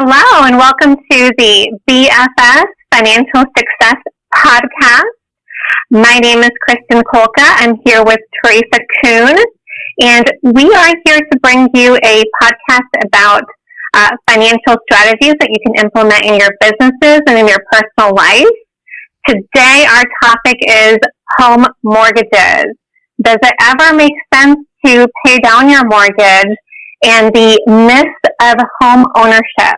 Hello, and welcome to the BFS Financial Success Podcast. My name is Kristen Kolka. I'm here with Teresa Kuhn, and we are here to bring you a podcast about financial strategies that you can implement in your businesses and in your personal life. Today, our topic is home mortgages. Does it ever make sense to pay down your mortgage? And the myth of home ownership.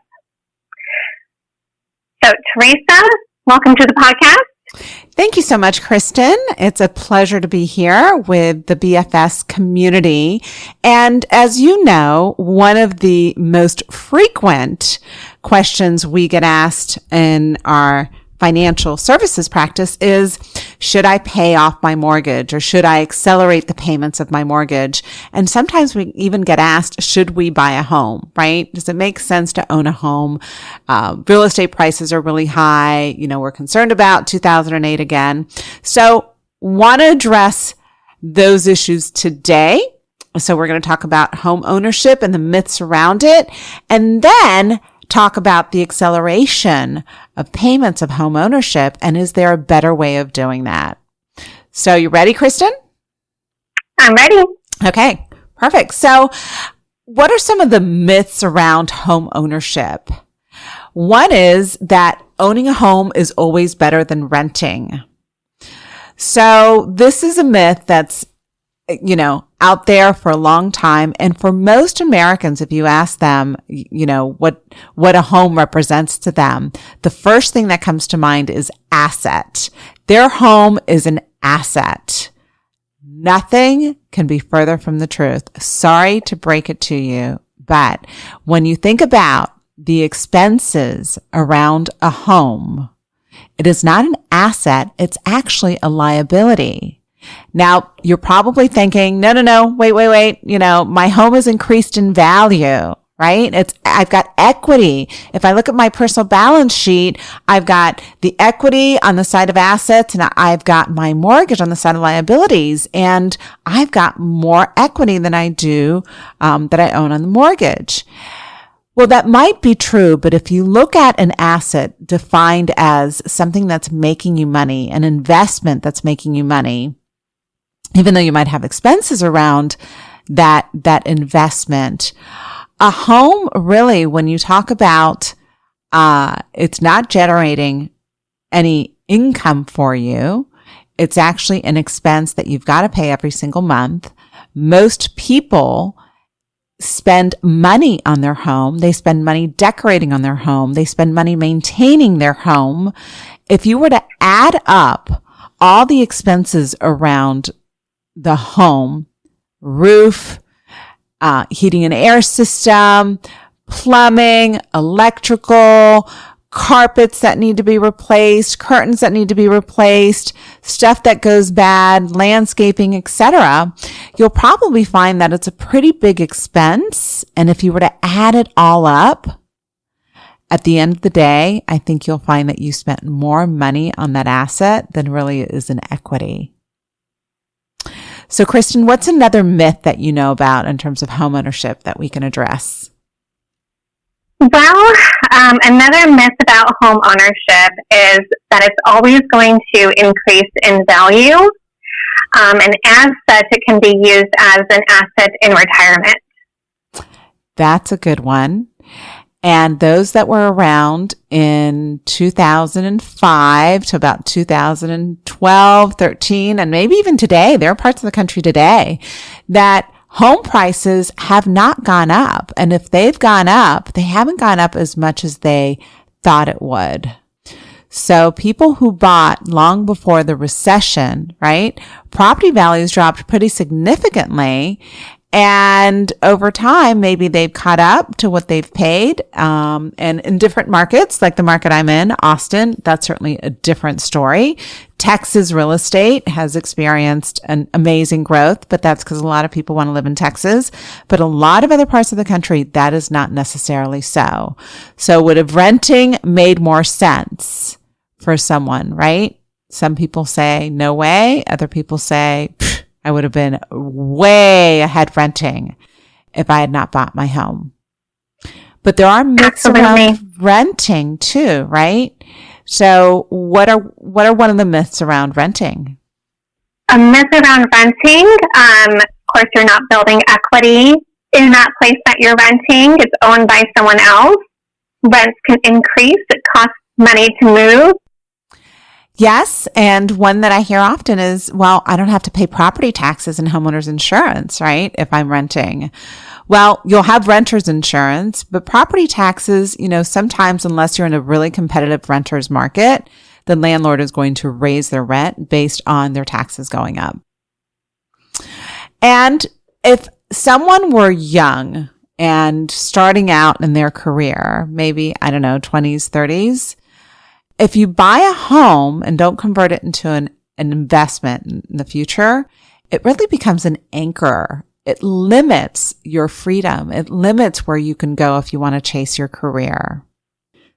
So, Teresa, welcome to the podcast. Thank you so much, Kristen. It's a pleasure to be here with the BFS community. And as you know, one of the most frequent questions we get asked in our financial services practice is, should I pay off my mortgage or should I accelerate the payments of my mortgage? And sometimes we even get asked, should we buy a home, right? Does it make sense to own a home? Real estate prices are really high. We're concerned about 2008 again. So want to address those issues today. So we're going to talk about home ownership and the myths around it. And then talk about the acceleration of payments of home ownership, and is there a better way of doing that? So you ready, Kristen? I'm ready. Okay, perfect. So what are some of the myths around home ownership? One is that owning a home is always better than renting. So this is a myth that's out there for a long time. And for most Americans, if you ask them, what a home represents to them, the first thing that comes to mind is asset. Their home is an asset. Nothing can be further from the truth. Sorry to break it to you, but when you think about the expenses around a home, it is not an asset. It's actually a liability. Now, you're probably thinking, no, wait. My home is increased in value, right? I've got equity. If I look at my personal balance sheet, I've got the equity on the side of assets and I've got my mortgage on the side of liabilities, and I've got more equity than I do, that I own on the mortgage. Well, that might be true, but if you look at an asset defined as something that's making you money, an investment that's making you money, even though you might have expenses around that investment, a home really, when you talk about, it's not generating any income for you. It's actually an expense that you've got to pay every single month. Most people spend money on their home. They spend money decorating on their home. They spend money maintaining their home. If you were to add up all the expenses around the home, roof, heating and air system, plumbing, electrical, carpets that need to be replaced, curtains that need to be replaced, stuff that goes bad, landscaping, etc., you'll probably find that it's a pretty big expense. And if you were to add it all up, at the end of the day, I think you'll find that you spent more money on that asset than really is in equity. So, Kristen, what's another myth that you know about in terms of home ownership that we can address? Well, another myth about home ownership is that it's always going to increase in value, and as such, it can be used as an asset in retirement. That's a good one. And those that were around in 2005 to about 2012, 13, and maybe even today, there are parts of the country today that home prices have not gone up. And if they've gone up, they haven't gone up as much as they thought it would. So people who bought long before the recession, right? Property values dropped pretty significantly. And over time, maybe they've caught up to what they've paid. And in different markets, like the market I'm in, Austin, that's certainly a different story. Texas real estate has experienced an amazing growth, but that's because a lot of people want to live in Texas. But a lot of other parts of the country, that is not necessarily so. So would have renting made more sense for someone, right? Some people say, no way. Other people say, I would have been way ahead renting if I had not bought my home. But there are myths Absolutely. around renting too, right? So what are one of the myths around renting? A myth around renting, of course, you're not building equity in that place that you're renting. It's owned by someone else. Rents can increase. It costs money to move. Yes. And one that I hear often is, well, I don't have to pay property taxes and homeowners insurance, right? If I'm renting. Well, you'll have renter's insurance, but property taxes, sometimes unless you're in a really competitive renter's market, the landlord is going to raise their rent based on their taxes going up. And if someone were young and starting out in their career, maybe, 20s, 30s, if you buy a home and don't convert it into an investment in the future, it really becomes an anchor. It limits your freedom. It limits where you can go if you want to chase your career.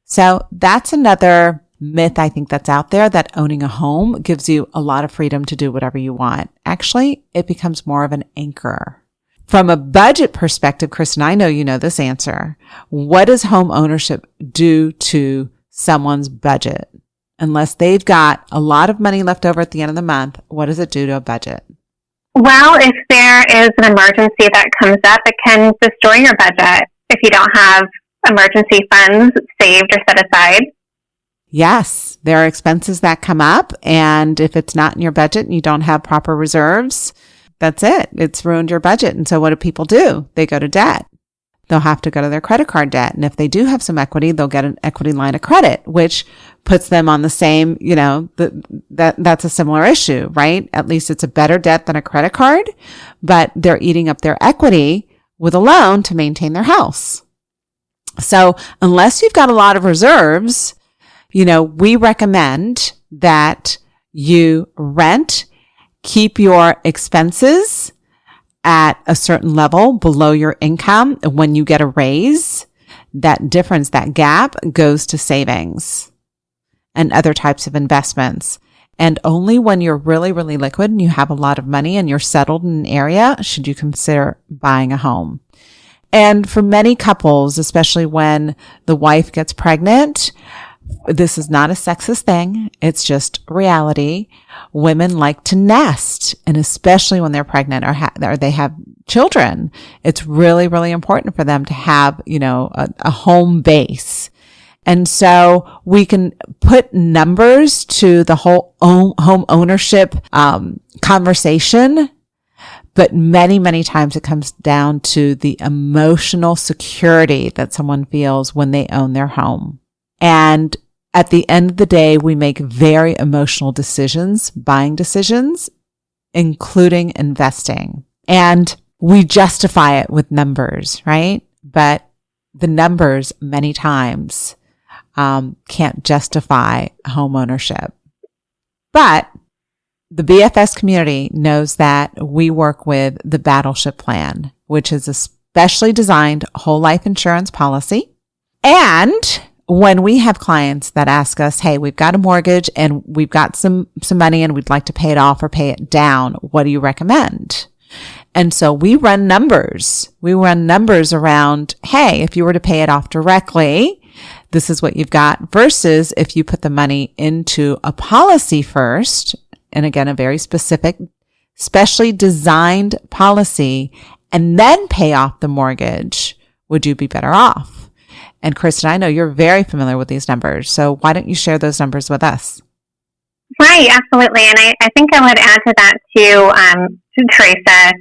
So that's another myth I think that's out there, that owning a home gives you a lot of freedom to do whatever you want. Actually, it becomes more of an anchor. From a budget perspective, Kristen, I know you know this answer. What does home ownership do to someone's budget? Unless they've got a lot of money left over at the end of the month, what does it do to a budget? Well, if there is an emergency that comes up, it can destroy your budget if you don't have emergency funds saved or set aside. Yes, there are expenses that come up, and if it's not in your budget and you don't have proper reserves, that's it. It's ruined your budget. And so what do people do? They go to debt. They'll have to go to their credit card debt. And if they do have some equity, they'll get an equity line of credit, which puts them on the same, that's a similar issue, right? At least it's a better debt than a credit card, but they're eating up their equity with a loan to maintain their house. So unless you've got a lot of reserves, we recommend that you rent, keep your expenses at a certain level below your income. When you get a raise, that difference, that gap goes to savings and other types of investments. And only when you're really, really liquid and you have a lot of money and you're settled in an area should you consider buying a home. And for many couples, especially when the wife gets pregnant, this is not a sexist thing. It's just reality. Women like to nest, and especially when they're pregnant or they have children, it's really, really important for them to have, a home base. And so we can put numbers to the whole home ownership conversation, but many, many times it comes down to the emotional security that someone feels when they own their home. And at the end of the day, we make very emotional decisions, buying decisions, including investing. And we justify it with numbers, right? But the numbers many times can't justify home ownership. But the BFS community knows that we work with the Battleship Plan, which is a specially designed whole life insurance policy. And when we have clients that ask us, hey, we've got a mortgage and we've got some money and we'd like to pay it off or pay it down, what do you recommend? And so we run numbers. We run numbers around, hey, if you were to pay it off directly, this is what you've got, versus if you put the money into a policy first, and again, a very specific, specially designed policy, and then pay off the mortgage, would you be better off? And Kristen, I know you're very familiar with these numbers, so why don't you share those numbers with us? Right, absolutely. And I think I would add to that to Teresa,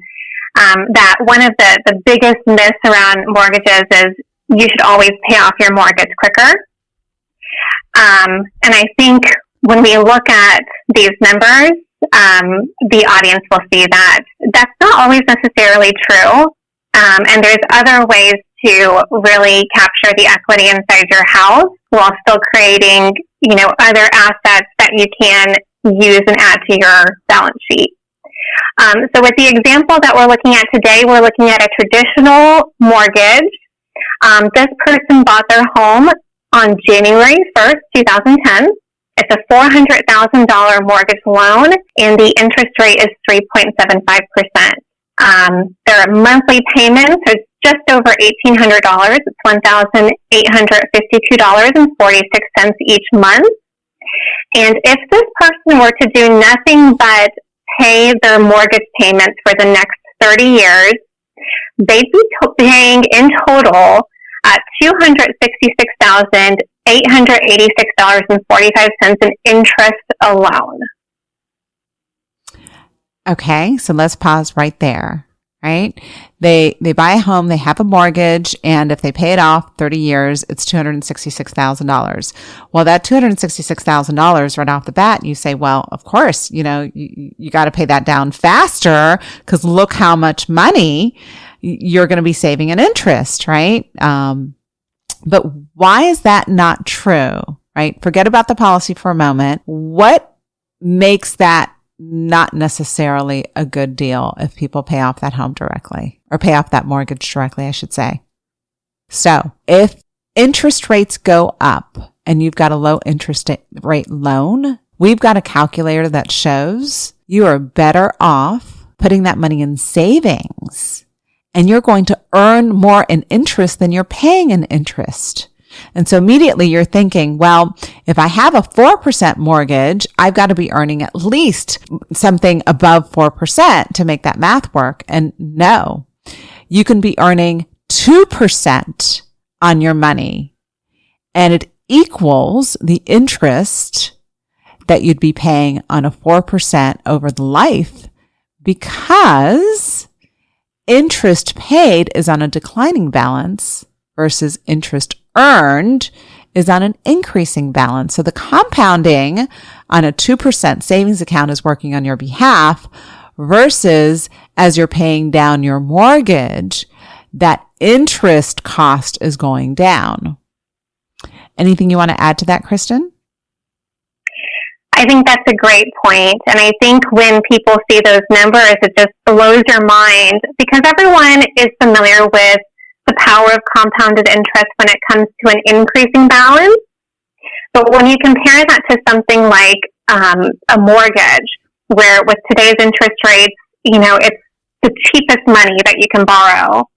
that one of the biggest myths around mortgages is you should always pay off your mortgage quicker. And I think when we look at these numbers, the audience will see that that's not always necessarily true. And there's other ways to really capture the equity inside your house while still creating, other assets that you can use and add to your balance sheet. So with the example that we're looking at today, we're looking at a traditional mortgage. This person bought their home on January 1st, 2010. It's a $400,000 mortgage loan, and the interest rate is 3.75%. Their monthly payments are just over $1,800. It's $1,852.46 each month. And if this person were to do nothing but pay their mortgage payments for the next 30 years, they'd be paying in total $266,886.45 in interest alone. Okay, so let's pause right there, right? They buy a home, they have a mortgage, and if they pay it off 30 years, it's $266,000. Well, that $266,000 right off the bat, you say, well, of course, you got to pay that down faster because look how much money you're going to be saving in interest, right? But why is that not true, right? Forget about the policy for a moment. What makes that not necessarily a good deal if people pay off that home directly, or pay off that mortgage directly, I should say? So if interest rates go up and you've got a low interest rate loan, we've got a calculator that shows you are better off putting that money in savings, and you're going to earn more in interest than you're paying in interest. And so immediately you're thinking, well, if I have a 4% mortgage, I've got to be earning at least something above 4% to make that math work. And no, you can be earning 2% on your money, and it equals the interest that you'd be paying on a 4% over the life, because interest paid is on a declining balance versus interest earned is on an increasing balance. So the compounding on a 2% savings account is working on your behalf, versus as you're paying down your mortgage, that interest cost is going down. Anything you want to add to that, Kristen? I think that's a great point. And I think when people see those numbers, it just blows your mind, because everyone is familiar with the power of compounded interest when it comes to an increasing balance. But when you compare that to something like a mortgage, where with today's interest rates, it's the cheapest money that you can borrow.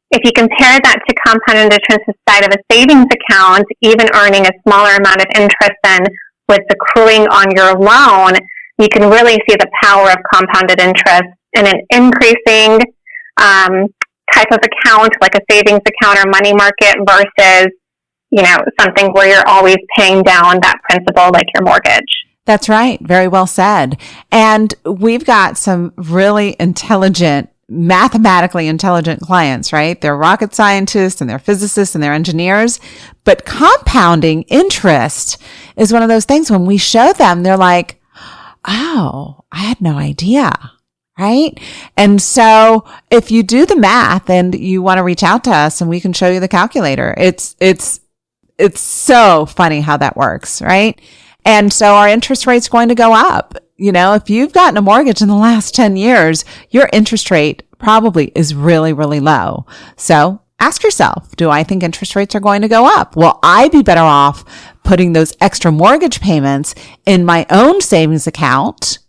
If you compare that to compounded interest side of a savings account, even earning a smaller amount of interest than with accruing on your loan, you can really see the power of compounded interest in an increasing type of account, like a savings account or money market, versus, something where you're always paying down that principal, like your mortgage. That's right. Very well said. And we've got some really intelligent, mathematically intelligent clients, right? They're rocket scientists and they're physicists and they're engineers. But compounding interest is one of those things when we show them, they're like, oh, I had no idea. Right? And so if you do the math and you want to reach out to us and we can show you the calculator, it's so funny how that works. Right? And so our interest rate's going to go up. If you've gotten a mortgage in the last 10 years, your interest rate probably is really, really low. So ask yourself, do I think interest rates are going to go up? Will I be better off putting those extra mortgage payments in my own savings account,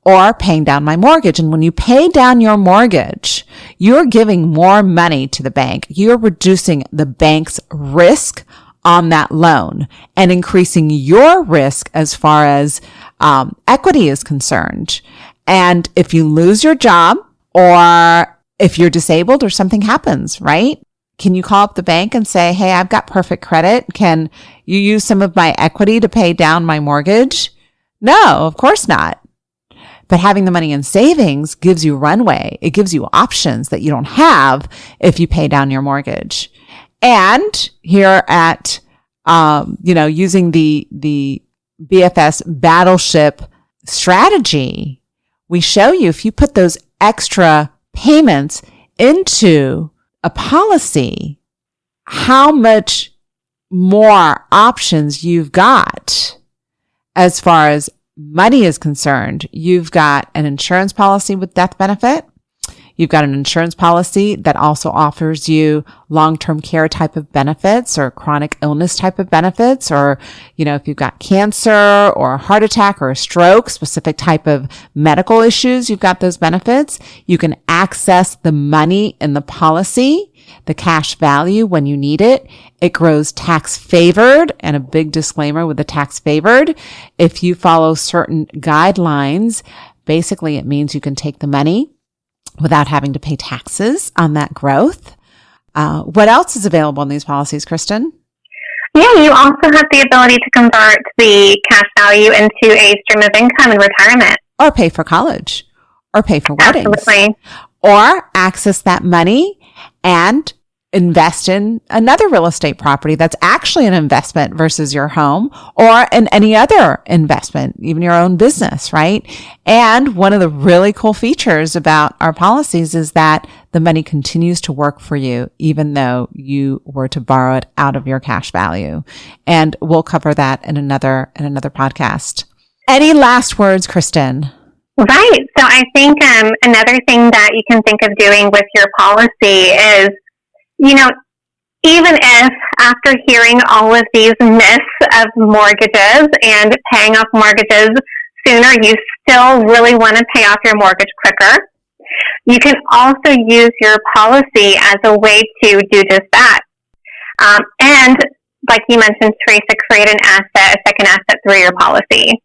or paying down my mortgage? And when you pay down your mortgage, you're giving more money to the bank. You're reducing the bank's risk on that loan and increasing your risk as far as equity is concerned. And if you lose your job, or if you're disabled or something happens, right? Can you call up the bank and say, hey, I've got perfect credit. Can you use some of my equity to pay down my mortgage? No, of course not. But having the money in savings gives you runway. It gives you options that you don't have if you pay down your mortgage. And here at, using the BFS battleship strategy, we show you if you put those extra payments into a policy, how much more options you've got as far as money is concerned. You've got an insurance policy with death benefit. You've got an insurance policy that also offers you long-term care type of benefits or chronic illness type of benefits, or, if you've got cancer or a heart attack or a stroke, specific type of medical issues, you've got those benefits. You can access the money in the policy, the cash value when you need it. It grows tax favored, and a big disclaimer with the tax favored. If you follow certain guidelines, basically it means you can take the money without having to pay taxes on that growth. What else is available in these policies, Kristen? Yeah, you also have the ability to convert the cash value into a stream of income in retirement. Or pay for college, or pay for weddings. Absolutely. Or access that money and invest in another real estate property that's actually an investment versus your home, or in any other investment, even your own business, right? And one of the really cool features about our policies is that the money continues to work for you, even though you were to borrow it out of your cash value. And we'll cover that in another podcast. Any last words, Kristen? Right. So I think another thing that you can think of doing with your policy is, even if after hearing all of these myths of mortgages and paying off mortgages sooner, you still really want to pay off your mortgage quicker, you can also use your policy as a way to do just that. And like you mentioned, Teresa, create a second asset through your policy.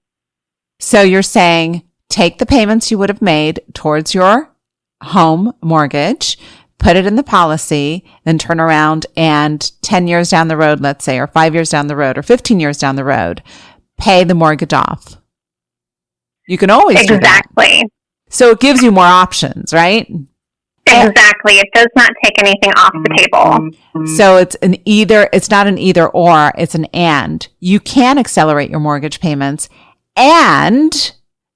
So you're saying take the payments you would have made towards your home mortgage, put it in the policy, then turn around and 10 years down the road, let's say, or 5 years down the road, or 15 years down the road, pay the mortgage off. You can always do that. Exactly. So it gives you more options, right? Exactly. It does not take anything off the table. So it's not an either or, it's an and. You can accelerate your mortgage payments and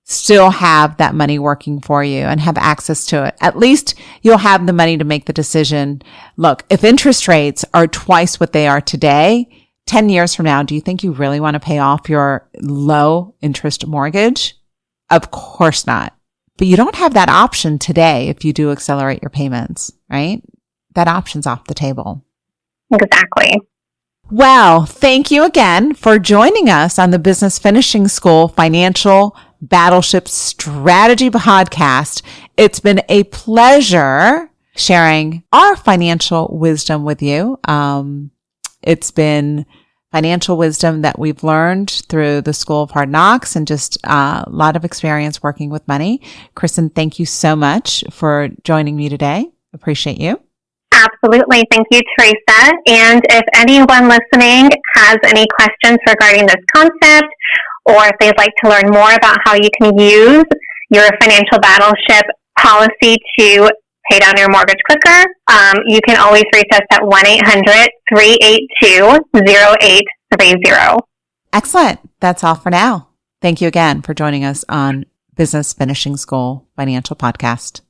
still have that money working for you and have access to it. At least you'll have the money to make the decision. Look, if interest rates are twice what they are today, 10 years from now, do you think you really want to pay off your low interest mortgage? Of course not. But you don't have that option today if you do accelerate your payments, right? That option's off the table. Exactly. Well, thank you again for joining us on the Business Finishing School Financial Battleship Strategy Podcast. It's been a pleasure sharing our financial wisdom with you. It's been financial wisdom that we've learned through the School of Hard Knocks and just a lot of experience working with money. Kristen, thank you so much for joining me today. Appreciate you. Absolutely. Thank you, Teresa. And if anyone listening has any questions regarding this concept, or if they'd like to learn more about how you can use your financial battleship policy to pay down your mortgage quicker, you can always reach us at 1-800-382-0830. Excellent. That's all for now. Thank you again for joining us on Business Finishing School Financial Podcast.